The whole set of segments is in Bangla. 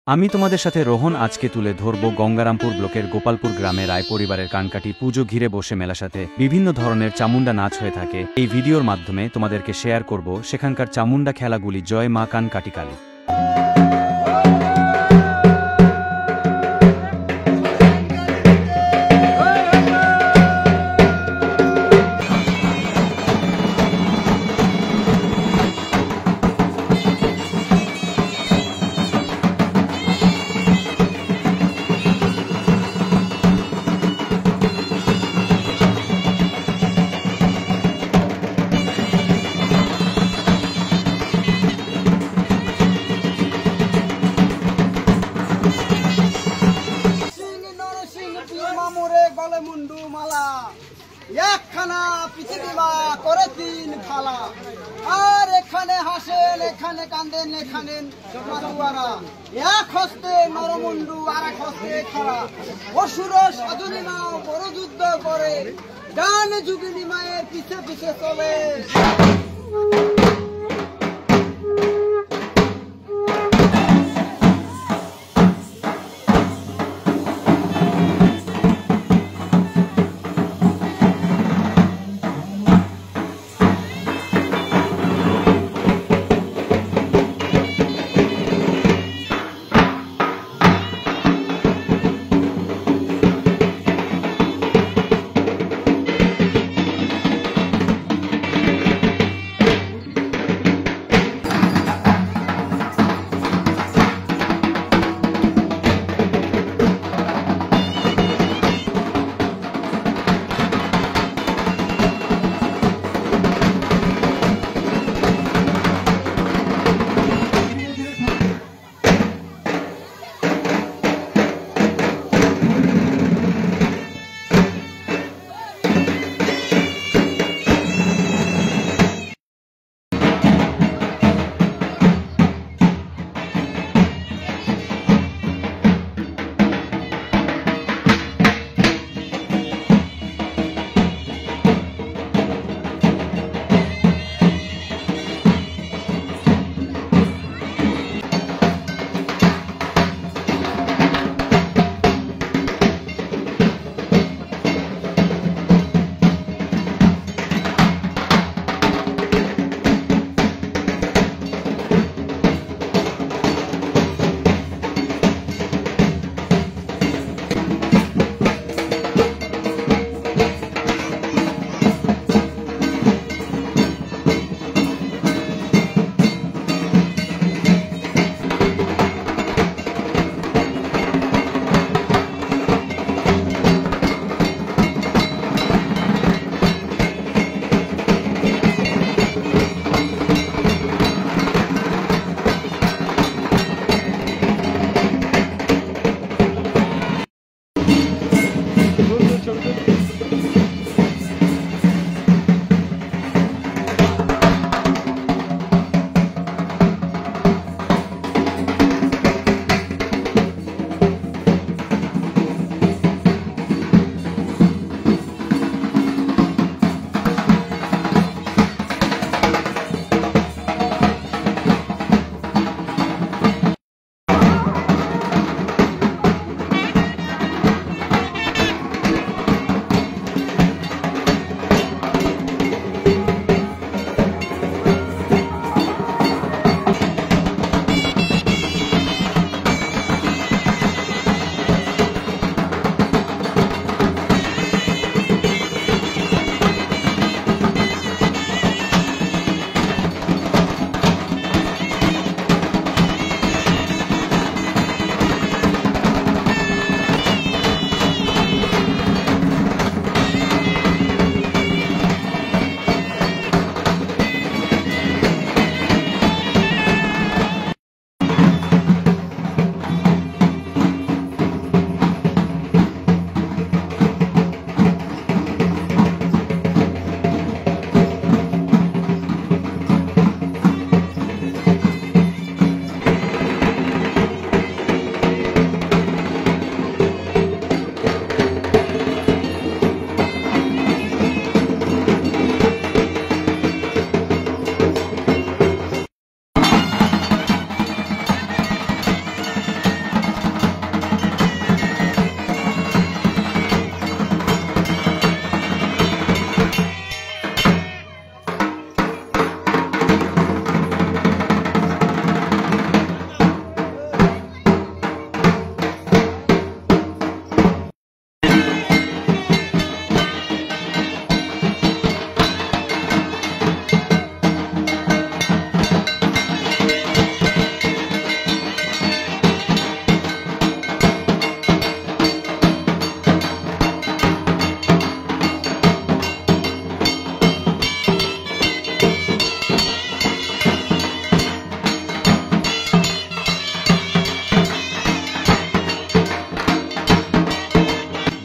আমি তোমাদের সাথে রোহন আজকে তুলে ধরব গঙ্গারামপুর ব্লকের গোপালপুর গ্রামে রায় পরিবারের কানকাটি পুজো ঘিরে বসে মেলার সাথে বিভিন্ন ধরনের চামুন্ডা নাচ হয়ে থাকে। এই ভিডিওর মাধ্যমে তোমাদেরকে শেয়ার করব সেখানকার চামুন্ডা খেলাগুলি। জয় মা কানকাটি কালী। মুন্ডু মালা একখানা পৃথিবী মা করে তিন ফালা, আর এখানে হাসেন এখানে কান্দেন এখানে মাতুয়ারা, এক হস্তে নরমুন্ডু আর এক হস্তে খাড়া। অসুর সাধুনী মা বড় যুদ্ধ করে, গান যুগিনী মায়ের পিছে পিছে চলে।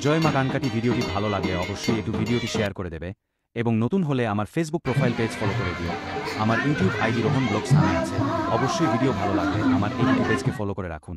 জয় মা কানকাটি ভিডিওটি ভালো লাগলে অবশ্যই একটু ভিডিওটি শেয়ার করে দেবে এবং নতুন হলে আমার ফেসবুক প্রোফাইল পেজ ফলো করে দিও। আমার ইউটিউব আইডি রোহন ব্লগস নামে আছে। অবশ্যই ভিডিও ভালো লাগলে আমার এই পেজকে ফলো করে রাখুন।